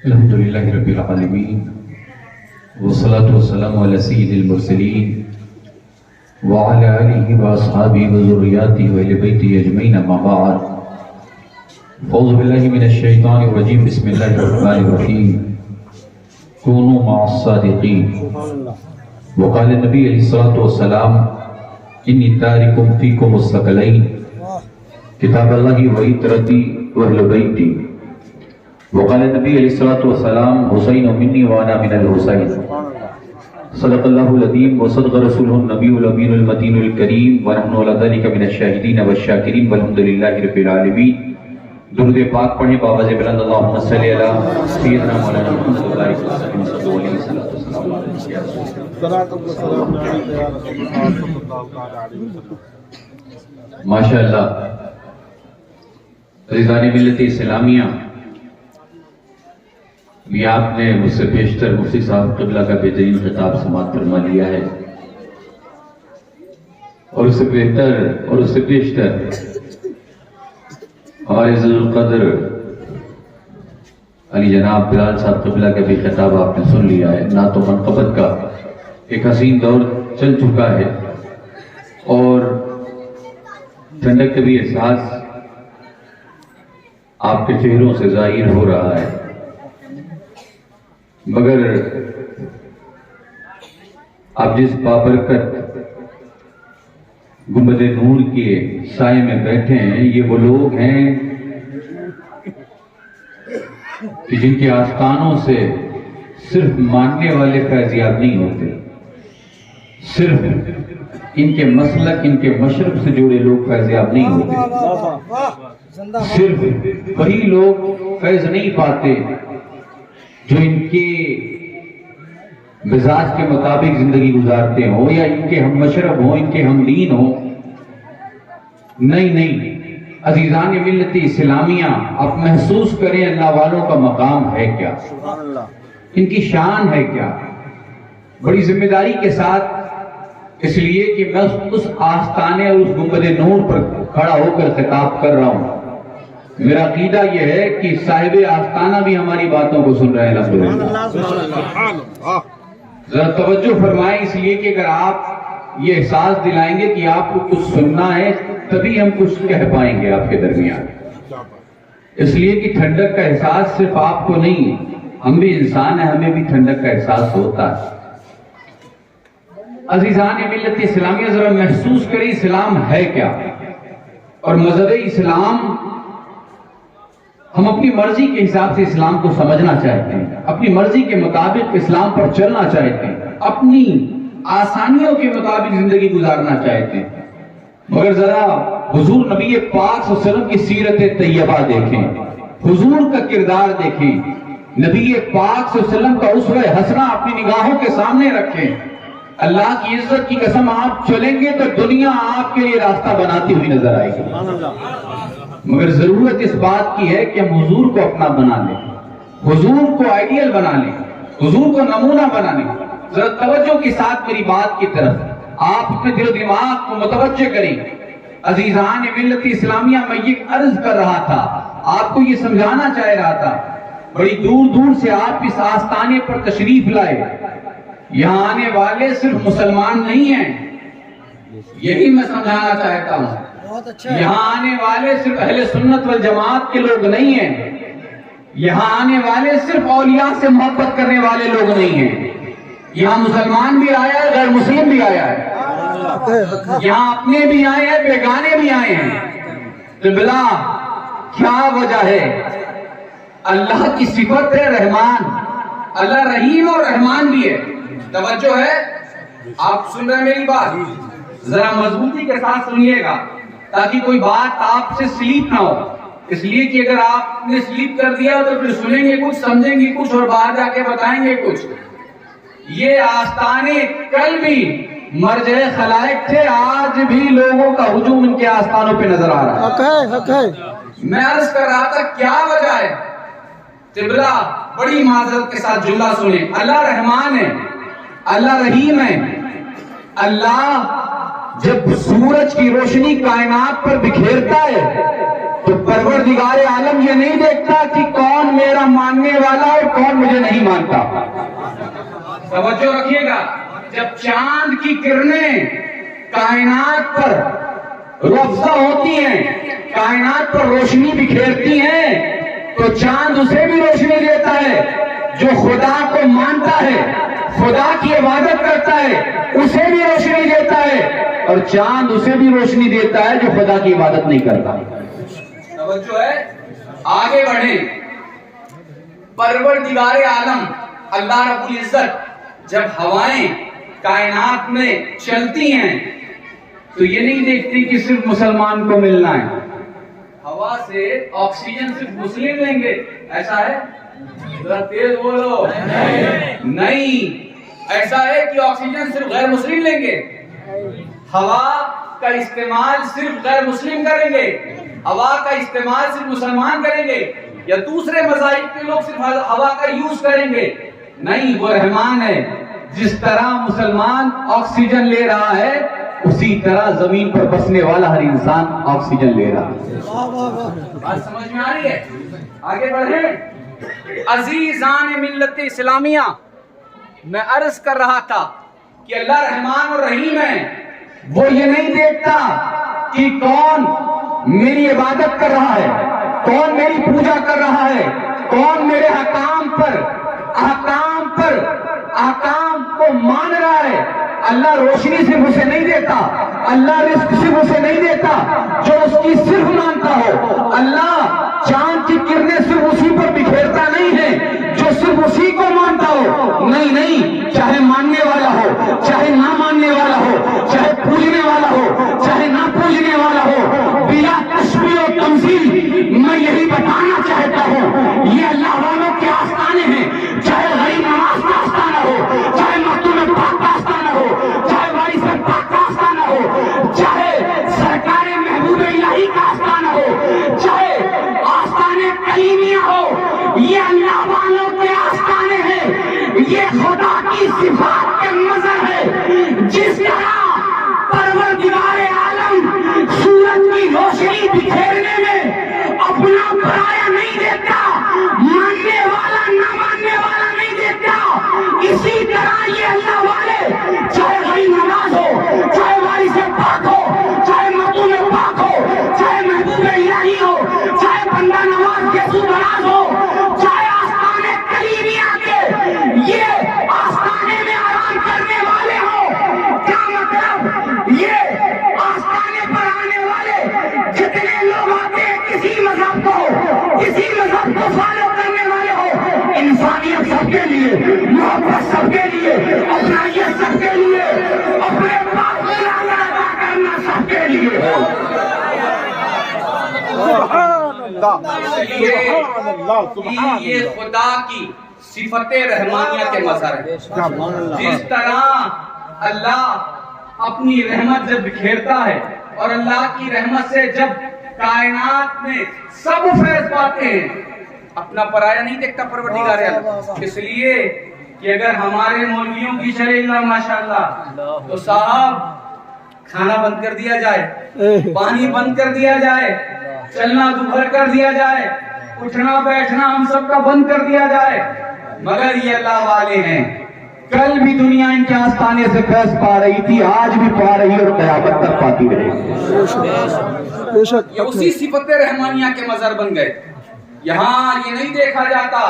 الحمدللہ رب العالمین والصلاة والسلام علی سید المرسلین وعلی آلہ واصحابہ وذریاتہ واہل بیتہ اجمعین اما بعد اعوذ باللہ من الشیطان الرجیم بسم اللہ الرحمن الرحیم کونوا مع الصادقین وقال النبی علیہ الصلاۃ والسلام انی تارک فیکم الثقلین کتاب اللہ وعطرتی واہل بیتی وقال النبی علیہ الصلوۃ والسلام حسین منی وانا من الحسین صدق اللہ العظیم وصدق رسولہ النبی الامین المتین الکریم ونحن علی ذلک من الشاہدین والشاکرین والحمد للہ رب العالمین۔ درود پاک پڑھیں بآواز بلند اللہم صلی علی سیدنا مولانا محمد وبارک وسلم صلی اللہ علیہ وسلم۔ ماشاءاللہ عزیزان ملت اسلامیہ، بھی آپ نے مجھ سے بیشتر مفتی صاحب قبلہ کا بہترین خطاب سماعت فرما لیا ہے، اور اس سے بہتر اور اس سے بیشتر ہمارے عزیز القدر علی جناب بلال صاحب قبلہ کا بھی خطاب آپ نے سن لیا ہے۔ نعت و منقبت کا ایک حسین دور چل چکا ہے اور ٹھنڈک کا بھی احساس آپ کے چہروں سے ظاہر ہو رہا ہے، مگر آپ جس بابرکت گنبد نور کے سائے میں بیٹھے ہیں، یہ وہ لوگ ہیں کہ جن کے آستانوں سے صرف ماننے والے فیضیاب نہیں ہوتے، صرف ان کے مسلک ان کے مشرب سے جڑے لوگ فیضیاب نہیں ہوتے، صرف وہی لوگ فیض نہیں پاتے جو ان کے مزاج کے مطابق زندگی گزارتے ہوں یا ان کے ہم مشرب ہوں، ان کے ہم دین ہوں۔ نہیں عزیزان ملت اسلامیہ، آپ محسوس کریں اللہ والوں کا مقام ہے کیا، ان کی شان ہے کیا۔ بڑی ذمہ داری کے ساتھ، اس لیے کہ میں اس آستانے اور اس گنبد نور پر کھڑا ہو کر خطاب کر رہا ہوں۔ میرا عقیدہ یہ ہے کہ صاحب آستانہ بھی ہماری باتوں کو سن رہے ہیں الحمدللہ۔ ذرا توجہ فرمائیں، اس لیے کہ اگر آپ یہ احساس دلائیں گے کہ آپ کو کچھ سننا ہے تبھی ہم کچھ کہہ پائیں گے آپ کے درمیان، اس لیے کہ ٹھنڈک کا احساس صرف آپ کو نہیں، ہم بھی انسان ہیں، ہمیں بھی ٹھنڈک کا احساس ہوتا ہے۔ عزیزان ملت اسلامیہ، ذرا محسوس کریں اسلام ہے کیا، اور مذہب اسلام ہم اپنی مرضی کے حساب سے اسلام کو سمجھنا چاہتے ہیں، اپنی مرضی کے مطابق اسلام پر چلنا چاہتے ہیں، اپنی آسانیوں کے مطابق زندگی گزارنا چاہتے ہیں، مگر ذرا حضور نبی پاک صلی اللہ علیہ وسلم کی سیرت طیبہ دیکھیں، حضور کا کردار دیکھیں، نبی پاک صلی اللہ علیہ وسلم کا اسوہ حسنہ اپنی نگاہوں کے سامنے رکھیں۔ اللہ کی عزت کی قسم آپ چلیں گے تو دنیا آپ کے لیے راستہ بناتی ہوئی نظر آئے گی، مگر ضرورت اس بات کی ہے کہ ہم حضور کو اپنا بنا لیں، حضور کو آئیڈیل بنا لیں، حضور کو نمونہ بنا لیں۔ ذرا توجہ کے ساتھ میری بات کی طرف آپ اپنے دل و دماغ کو متوجہ کریں۔ عزیزان ملت اسلامیہ، میں یہ عرض کر رہا تھا، آپ کو یہ سمجھانا چاہ رہا تھا، بڑی دور دور سے آپ اس آستانے پر تشریف لائے، یہاں آنے والے صرف مسلمان نہیں ہیں، یہی میں سمجھانا چاہتا ہوں۔ یہاں آنے والے صرف اہل سنت والجماعت کے لوگ نہیں ہیں، یہاں آنے والے صرف اولیاء سے محبت کرنے والے لوگ نہیں ہیں، یہاں مسلمان بھی آیا ہے، غیر مسلم بھی آیا ہے، یہاں اپنے بھی آئے ہیں، بیگانے بھی آئے ہیں۔ قبلہ کیا وجہ ہے؟ اللہ کی صفت ہے رحمان، اللہ رحیم اور رحمان بھی ہے۔ توجہ ہے؟ آپ سن رہے ہیں میری بات؟ ذرا مضبوطی کے ساتھ سنیے گا تاکہ کوئی بات آپ سے سلیپ نہ ہو، اس لیے کہ اگر آپ نے سلیپ کر دیا تو پھر سنیں گے کچھ، سمجھیں گے کچھ اور باہر جا کے بتائیں گے کچھ۔ یہ آستانے کل بھی مرجع خلائق تھے، آج بھی لوگوں کا ہجوم ان کے آستانوں پہ نظر آ رہا ہے۔ میں عرض کر رہا تھا کیا وجہ ہے؟ قبلہ بڑی معذرت کے ساتھ جملہ سنیں، اللہ رحمان ہے، اللہ رحیم ہے۔ اللہ جب سورج کی روشنی کائنات پر بکھیرتا ہے تو پروردگار عالم یہ نہیں دیکھتا کہ کون میرا ماننے والا اور کون مجھے نہیں مانتا۔ توجہ رکھیے گا، جب چاند کی کرنیں کائنات پر رفضہ ہوتی ہیں، کائنات پر روشنی بکھیرتی ہیں، تو چاند اسے بھی روشنی دیتا ہے جو خدا کو مانتا ہے، خدا کی عبادت کرتا ہے، اسے بھی روشنی دیتا ہے، اور چاند اسے بھی روشنی دیتا ہے جو خدا کی عبادت نہیں کرتا۔ توجہ ہے، آگے بڑھیں۔ پروردگار عالم اللہ رب العزت جب ہوائیں کائنات میں چلتی ہیں تو یہ نہیں دیکھتی کہ صرف مسلمان کو ملنا ہے، ہوا سے آکسیجن صرف مسلم لیں گے، ایسا ہے؟ ذرا تیز بولو، نہیں، ایسا ہے کہ آکسیجن صرف غیر مسلم لیں گے، ہوا کا استعمال صرف غیر مسلم کریں گے، ہوا کا استعمال صرف مسلمان کریں گے، یا دوسرے مذاہب کے لوگ صرف ہوا کا یوز کریں گے؟ نہیں، وہ رحمان ہے۔ جس طرح مسلمان آکسیجن لے رہا ہے اسی طرح زمین پر بسنے والا ہر انسان آکسیجن لے رہا ہے۔ بات سمجھ میں آ رہی ہے؟ آگے بڑھیں۔ عزیزان ملت اسلامیہ، میں عرض کر رہا تھا کہ اللہ رحمان اور رحیم ہے، وہ یہ نہیں دیکھتا کہ کون میری عبادت کر رہا ہے، کون میری پوجا کر رہا ہے، کون میرے احکام کو مان رہا ہے۔ اللہ روشنی صرف اسے نہیں دیتا، اللہ رزق صرف اسے نہیں دیتا جو اس کی صرف مانتا ہو۔ اللہ چاند کی کرنیں صرف اسی پر بکھیرتا نہیں ہے جو صرف اسی کو مانتا ہو، نہیں، چاہے ماننے والا ہو، چاہے نہ ماننے والا ہو، چاہے پوجنے والا ہو، چاہے نہ پوجنے والا ہو، بلا تشبیہ و تمثیل میں یہی بتانا چاہتا ہوں، یہ اللہ والوں کے آستانے ہیں، چاہے غریب نواز کا آستانہ ہو، چاہے مختوم پاک کا آستانہ ہو، چاہے وارث پاک کا آستانہ ہو، چاہے سرکار محبوب الہی کا آستانہ ہو، چاہے آستانے کلیمیہ ہو، یہ اللہ والوں کے آستانے ہیں، یہ خدا کی صفات کے مظہر ہے۔ جس طرح پروردگار عالم سورج کی روشنی بکھیرنے میں اپنا پرایا نہیں دیتا، ماننے والا نہ ماننے والا نہیں دیتا، اسی طرح یہ اللہ والے چاہے غریب نواز ہو، چاہے وارث پاک ہو، چاہے مختوم پاک ہو، چاہے محبوب الہی ہو، چاہے بندہ نواز یسوع نواز ہو، چاہے آستانے کلیمیہ کے یہ آستانے میں آرام کرنے والے ہو، کیا مطلب؟ یہ آستانے پر آنے والے جتنے لوگ آتے ہیں کسی مذہب کو فالو کرنے والے ہو، انسانیت سب کے لیے، محبت سب کے لیے، اپنائیت سب کے لیے، اپنے باپ کو ادا کرنا سب کے لیے۔ یہ خدا کی صفت رحمانیہ کے مظہر ہے۔ جس طرح اللہ اپنی رحمت جب بکھیرتا ہے اور اللہ کی رحمت سے جب کائنات میں سب فیض پاتے ہیں، اپنا پرایا نہیں دیکھتا پروردگار عالم۔ اس لیے کہ اگر ہمارے مولویوں کی شرح ماشاءاللہ تو صاحب کھانا بند کر دیا جائے، پانی بند کر دیا جائے، چلنا دوبھر کر دیا جائے، اٹھنا بیٹھنا ہم سب کا بند کر دیا جائے، مگر یہ اللہ والے ہیں۔ کل بھی دنیا ان کے آستانے سے فیض پا رہی تھی، آج بھی پا رہی اور قیامت تک پاتی رہے گی۔ یہ اسی صفت رحمانیہ کے مظہر بن گئے۔ یہاں یہ نہیں دیکھا جاتا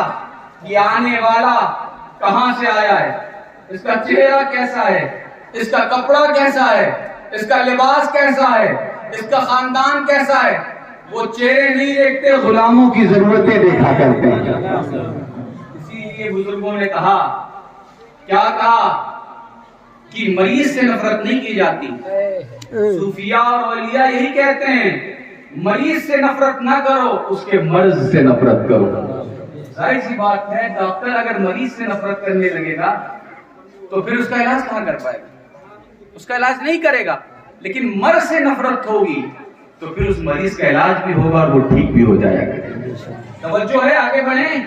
کہ آنے والا کہاں سے آیا ہے، اس کا چہرہ کیسا ہے، اس کا کپڑا کیسا ہے، اس کا لباس کیسا ہے، اس کا خاندان کیسا ہے، وہ چہرے نہیں دیکھتے، غلاموں کی ضرورتیں دیکھا کرتے ہیں۔ اسی لیے بزرگوں نے کہا، کیا کہا کہ مریض سے نفرت نہیں کی جاتی۔ صوفیاء اور اولیاء یہی کہتے ہیں، مریض سے نفرت نہ کرو، اس کے مرض سے نفرت کرو۔ ظاہر سی بات ہے، ڈاکٹر اگر مریض سے نفرت کرنے لگے گا تو پھر اس کا علاج کہاں کر پائے گا؟ اس کا علاج نہیں کرے گا۔ لیکن مرض سے نفرت ہوگی تو پھر اس مریض کا علاج بھی ہوگا اور وہ ٹھیک بھی ہو جائے گا. توجہ ہے, آگے بڑھیں.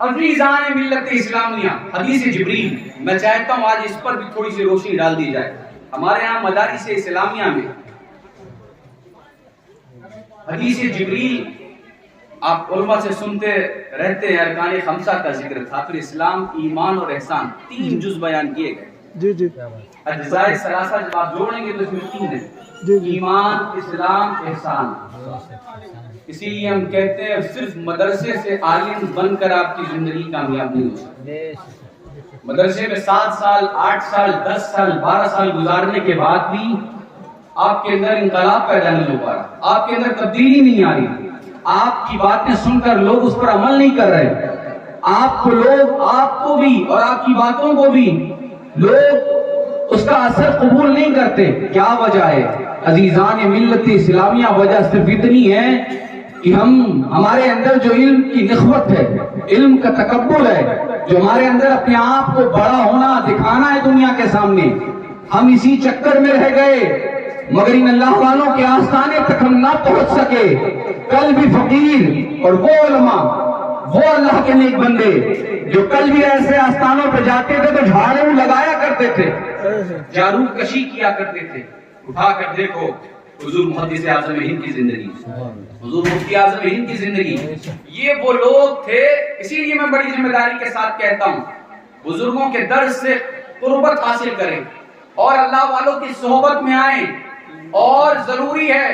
عزیزان ملت اسلامیہ, حدیث جبریل. میں چاہتا ہوں آج اس پر بھی تھوڑی سی روشنی ڈال دی جائے. ہمارے ہاں مدارس اسلامیہ میں حدیث جبریل آپ علماء سے سنتے رہتے ہیں. ارکان خمسہ کا ذکر تھا, پھر اسلام, ایمان اور احسان, 3 جز بیان کیے گئے. جی اجزاء ثلاثہ جب آپ جوڑیں گے تو اس میں 3 ہیں, ایمان, اسلام, احسان. اسی لیے ہم کہتے ہیں صرف مدرسے سے عالم بن کر آپ کی زندگی کامیاب نہیں ہو سکتی. مدرسے میں 7 سال, 8 سال, 10 سال, 12 سال گزارنے کے بعد بھی آپ کے اندر انقلاب پیدا نہیں ہو پا رہا, آپ کے اندر تبدیلی نہیں آ رہی, آپ کی باتیں سن کر لوگ اس پر عمل نہیں کر رہے, آپ کو لوگ, آپ کو بھی اور آپ کی باتوں کو بھی لوگ اس کا اثر قبول نہیں کرتے. کیا وجہ ہے عزیزان ملت اسلامیہ؟ وجہ صرف اتنی ہے کہ ہمارے اندر جو علم کی نخوت ہے, علم کا تکبر ہے, جو ہمارے اندر اپنے آپ کو بڑا ہونا دکھانا ہے دنیا کے سامنے, ہم اسی چکر میں رہ گئے. مگر ان اللہ والوں کے آستانے تک ہم نہ پہنچ سکے. کل بھی فقیر اور وہ علماء, وہ اللہ کے نیک بندے جو کل بھی ایسے آستانوں پہ جاتے تھے تو جھاڑو لگایا کرتے تھے, جارو کشی کیا کرتے تھے. اٹھا کر دیکھو حضور محدث اعظم ہند کی زندگی, حضور مفتی اعظم ہند کی زندگی. یہ وہ لوگ تھے. اسی لیے میں بڑی ذمہ داری کے ساتھ کہتا ہوں, بزرگوں کے درس سے قربت حاصل کریں اور اللہ والوں کی صحبت میں آئیں. اور ضروری ہے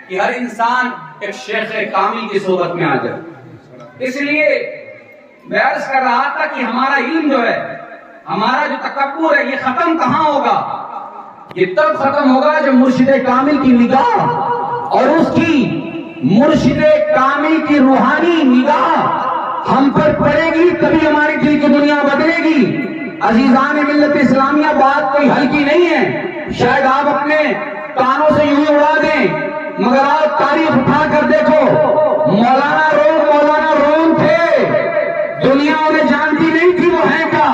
کہ ہر انسان ایک شیخ کامل کی صحبت میں آ جائے. اس لیے میں عرض کر رہا تھا کہ ہمارا علم جو ہے, ہمارا جو تکبر ہے, یہ ختم کہاں ہوگا؟ یہ تب ختم ہوگا جب مرشد کامل کی نگاہ اور اس کی مرشد کامل کی روحانی نگاہ ہم پر پڑے گی, تبھی ہماری دل کی دنیا بدلے گی. عزیزان ملت اسلامیہ, بات کوئی ہلکی نہیں ہے. شاید آپ اپنے کانوں سے یوں اڑا دیں, مگر آپ تاریخ اٹھا کر دیکھو. مولانا روم تھے, دنیا انہیں جانتی نہیں تھی وہ ہیں کیا,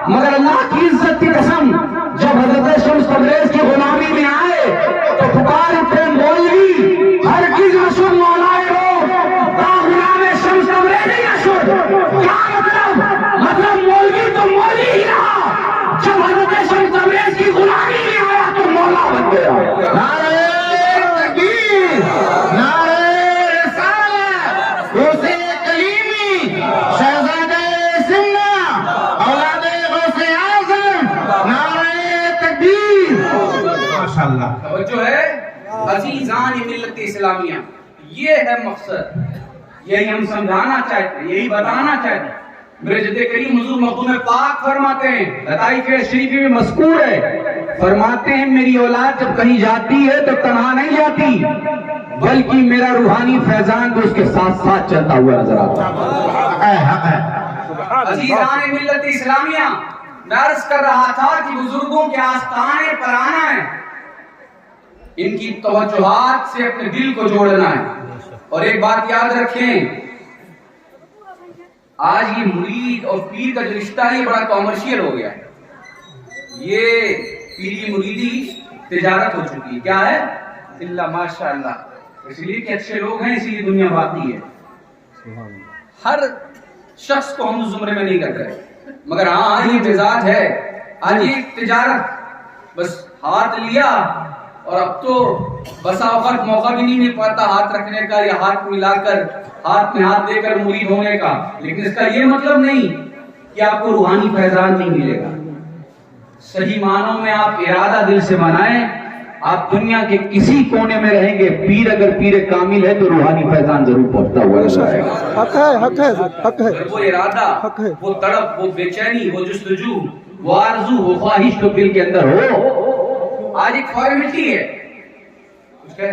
مگر اللہ کی عزت کی قسم جب حضرت شمس تبریز کی غلامی میں آئے تو پکار اٹھے مولوی ہرگز نہ شد مولائے روم تا غلام شمس تبریز ہی نہ شد. کیا مطلب مولوی تو مولوی ہی رہا, جب حضرت شمس تبریز کی غلامی میں آیا تو مولا بن گیا. نعرہ تکبیر, نعرہ رسالت, غوث کلیمی, شہزادہ سمنا, اولاد غوث اعظم, نعرہ تکبیر. ماشاءاللہ. توجہ ہے عزیزان ملت اسلامیہ, یہ ہے مقصد, یہی ہم سمجھانا چاہتے ہیں, یہی بتانا چاہتے ہیں. میرے جد کریم حضور مخدوم پاک فرماتے ہیں, لطائف شریفی میں مذکور ہے, فرماتے ہیں میری اولاد جب کہیں جاتی ہے تو تنہا نہیں جاتی, بلکہ میرا روحانی فیضان بھی اس کے ساتھ ساتھ چلتا ہوا نظر آتا ہے. عزیزان ملت اسلامیہ, میں عرض کر رہا تھا کہ بزرگوں کے آستانے پر آنا ہے, ان کی توجہات سے اپنے دل کو جوڑنا ہے. اور ایک بات یاد رکھیں, آج یہ مرید اور پیر کا جو رشتہ ہے یہ بڑا کامرشیل ہو گیا ہے. یہ پیری مریدی تجارت ہو چکی ہے. کیا ہے؟ اللہ ماشاءاللہ. اس لیے کہ اچھے لوگ ہیں, اسی لیے دنیا باقی ہے. ہر شخص کو ہم زمرے میں نہیں کرتے, مگر ہاں یہ مزاج ہے. آج یہ تجارت بس ہاتھ لیا اور اب تو بسا اوقات موقع بھی نہیں مل پاتا ہاتھ رکھنے کا یا ہاتھ ملا کر ہاتھ میں ہاتھ دے کر مرید ہونے کا. لیکن اس کا یہ مطلب نہیں کہ آپ کو روحانی فیضان نہیں ملے گا. صحیح معنوں میں آپ ارادہ دل سے بنائیں, آپ دنیا کے کسی کونے میں رہیں گے, پیر اگر پیر کامل ہے تو روحانی فیضان ضرور پہنچتا ہوا نظر آئے گا. حق ہے. وہ ارادہ, وہ تڑپ, وہ بے چینی, وہ جستجو, وہ آرزو, وہ خواہش تو دل کے اندر ہو. آج ایک فارمیلٹی ہے,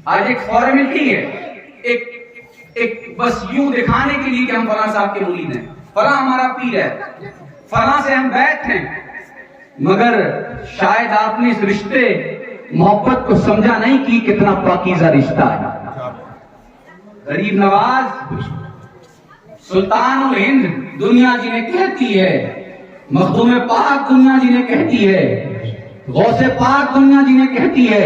آج ایک فارمیلٹی ہے, ایک بس یوں دکھانے کے لیے کہ ہم فلاں صاحب کے مرید ہیں, فلاں ہمارا پیر ہے, فلاں سے ہم بیعت ہیں. مگر شاید آپ نے اس رشتے محبت کو سمجھا نہیں کہ کتنا پاکیزہ رشتہ ہے. غریب نواز سلطان الہند دنیا جنہیں کہتی ہے, مخدوم پاک دنیا جنہیں کہتی ہے, غوث پاک دنیا جنہیں کہتی ہے,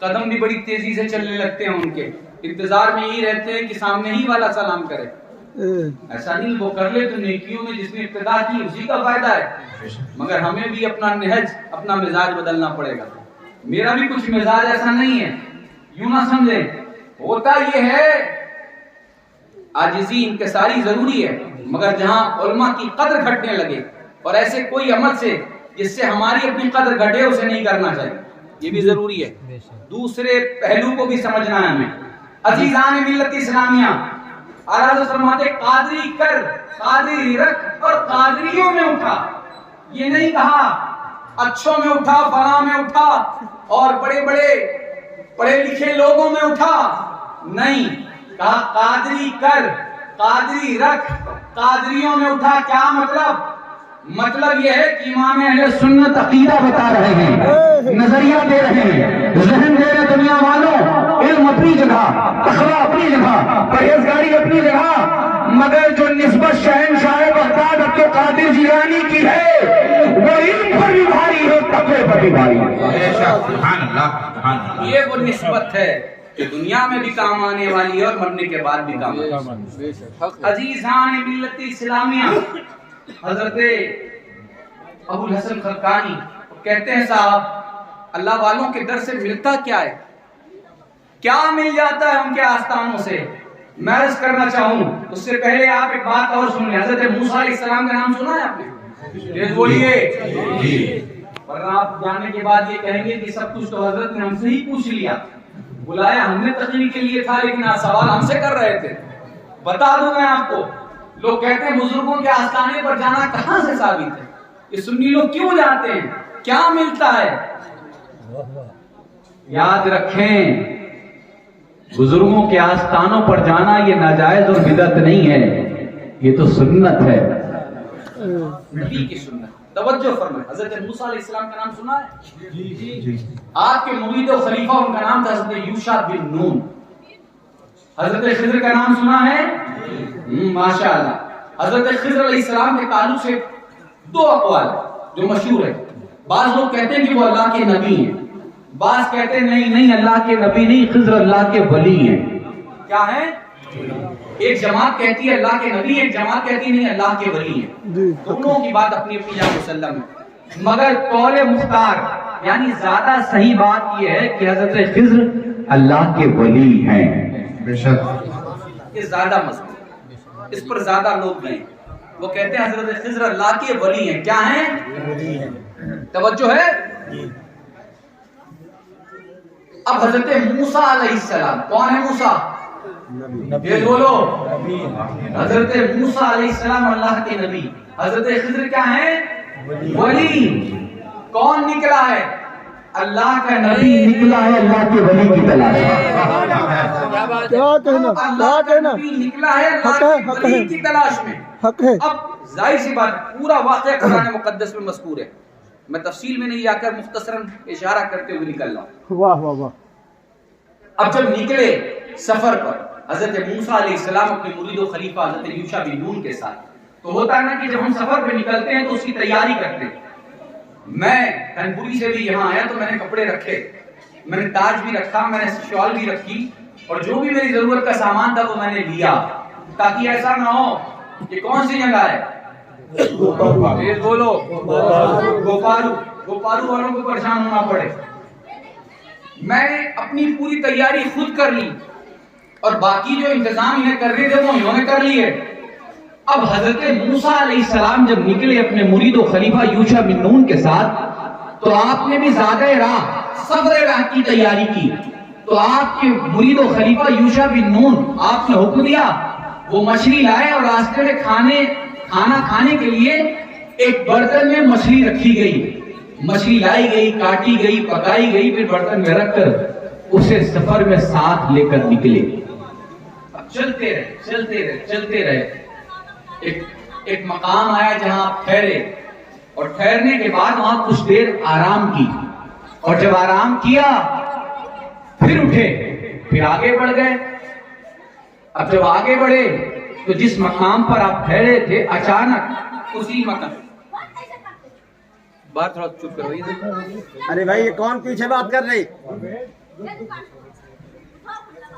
قدم بھی بڑی تیزی سے چلنے لگتے ہیں، ان کے انتظار میں یہی رہتے ہیں کہ سامنے ہی والا سلام کرے. ایسا نہیں وہ کر لے تو نیکیوں میں جس نے ابتدا کی اسی کا فائدہ ہے، مگر ہمیں بھی اپنا نہج اپنا مزاج بدلنا پڑے گا. میرا بھی کچھ مزاج ایسا نہیں ہے، یوں نہ سمجھیں. ہوتا یہ ہے عاجزی انکساری ضروری ہے، مگر جہاں علماء کی قدر گھٹنے لگے اور ایسے کوئی عمل سے جس سے ہماری اپنی قدر گھٹے اسے نہیں کرنا چاہیے، یہ بھی ضروری ہے. دوسرے پہلو کو بھی سمجھنا ہے ہمیں. عزیزان ملت اسلامیہ، اعلیٰ حضرت فرماتے قادری کر، قادری رکھ اور قادریوں میں اٹھا. یہ نہیں کہا اچھوں میں اٹھا، فلاں میں اٹھا اور بڑے بڑے پڑھے لکھے لوگوں میں اٹھا، نہیں کہا قادری کر، قادری رکھ، قادریوں میں اٹھا. کیا مطلب؟ مطلب یہ ہے کہ امام اہل سنت عقیدہ بتا رہے ہیں، نظریہ دے رہے ہیں، ذہن دے رہے دنیا والوں. علم اپنی جگہ، تقویٰ اپنی جگہ، پرہیزگاری اپنی جگہ، مگر جو نسبت شہنشاہ بغداد عبد القادر جیلانی کی ہے وہ علم پر بھی بھاری ہے، تقوی پر بھی بھاری ہے. سبحان اللہ. یہ وہ نسبت ہے کہ دنیا میں بھی کام آنے والی ہے اور مرنے کے بعد بھی کام آنے والی ہے. عزیزان ملت اسلامیہ، حضرت ابو الحسن خلقانی کہتے ہیں صاحب اللہ والوں کے در سے ملتا کیا ہے، کیا مل جاتا ہے ان کے آستانوں سے. میں عرض کرنا چاہوں اس سے پہلے آپ ایک بات اور سن لیں. حضرت موسیٰ علیہ السلام کا نام سنا ہے آپ نے؟ تیز بولیے، ورنہ آپ جانے کے بعد یہ کہیں گے کہ سب کچھ تو حضرت نے ہم سے ہی پوچھ لیا، بلایا ہم نے تقریر کے لیے تھا لیکن آپ سوال ہم سے کر رہے تھے. بتا دوں میں آپ کو، لوگ کہتے ہیں بزرگوں کے آستانے پر جانا کہاں سے ثابت ہے، یہ سنی لوگ کیوں جاتے ہیں، کیا ملتا ہے؟ یاد رکھیں بزرگوں کے آستانوں پر جانا یہ ناجائز اور بدعت نہیں ہے، یہ تو سنت ہے، نبی کی سنت. توجہ فرمائیں. حضرت موسیٰ علیہ السلام کا نام سنا ہے؟ جی. آپ کے مرید و خلیفہ ان کا نام تھا حضرت یوشع بن نون. حضرت خضر کا نام سنا ہے؟ ماشاءاللہ. حضرت خضر علیہ السلام کے تعلق سے دو اقوال جو مشہور ہے. بعض لوگ کہتے ہیں کہ وہ اللہ کے نبی ہیں، بعض کہتے ہیں نہیں اللہ کے نبی نہیں، خضر اللہ کے ولی ہیں. کیا ہے؟ ایک جماعت کہتی ہے اللہ کے نبی، ایک جماعت کہتی نہیں اللہ کے ولی ہیں. دونوں کی بات اپنی اپنی جگہ مسلم ہے، مگر قول مختار یعنی زیادہ صحیح بات یہ ہے کہ حضرت خضر اللہ کے ولی ہیں. بے شک یہ زیادہ مضبوط، اس پر زیادہ لوگ گئے. وہ کہتے ہیں حضرت خضر اللہ کے ولی ہیں. کیا ہیں؟ توجہ ہے. اب حضرت موسیٰ علیہ السلام کون ہے؟ موسیٰ یہ بولو. حضرت موسیٰ علیہ السلام اللہ کے نبی، حضرت خضر کیا ہیں؟ ولی. کون نکلا ہے؟ اللہ کا نبی نکلا ہے اللہ کے ولی کی تلاش میں. کیا کہنا، اللہ کا نبی نکلا ہے اللہ کے ولی کی تلاش میں. حق ہے. اب ظاہر سی بات پورا واقعہ قرآن مقدس میں مذکور ہے، میں تفصیل میں نہیں جا کر مختصراً اشارہ کرتے ہوئے نکل رہا ہوں. واہ واہ واہ. اب جب نکلے سفر پر حضرت موسیٰ علیہ السلام اپنے مرید و خلیفہ حضرت یوشع بن نون کے ساتھ، تو ہوتا ہے نا کہ جب ہم سفر پہ نکلتے ہیں تو اس کی تیاری کرتے ہیں. میں کنپوری سے بھی یہاں آیا تو میں نے کپڑے رکھے، میں نے تاج بھی رکھا، میں نے شال بھی رکھی، اور جو بھی میری ضرورت کا سامان تھا وہ میں نے لیا، تاکہ ایسا نہ ہو کہ کون سی جگہ ہے؟ بولو گوپالو والوں کو پریشان ہونا پڑے. میں نے اپنی پوری تیاری خود کر لی اور باقی جو انتظام انہیں کرنے تھے وہ انہوں نے کر لیے. اب حضرت موسیٰ علیہ السلام جب نکلے اپنے مرید و خلیفہ یوشع بن نون کے ساتھ، تو آپ نے بھی زیادہ راہ سفر راہ کی تیاری کی. تو آپ کے مرید و خلیفہ یوشع بن نون آپ نے حکم دیا، وہ مچھلی لائے اور راستے میں کھانا کھانے کے لیے ایک برتن میں مچھلی رکھی گئی. مچھلی لائی گئی، کاٹی گئی، پکائی گئی، پھر برتن میں رکھ کر اسے سفر میں ساتھ لے کر نکلے. اب چلتے رہے ایک مقام آیا جہاں آپ ٹھہرے، اور ٹھہرنے کے بعد وہاں کچھ دیر آرام کی، اور جب آرام کیا پھر اٹھے، پھر آگے بڑھ گئے. اب جب آگے بڑھے تو جس مقام پر آپ ٹھہرے تھے اچانک اسی مقام، بات تھوڑا چپ کرو. ارے بھائی یہ کون پیچھے بات کر رہی؟ Let's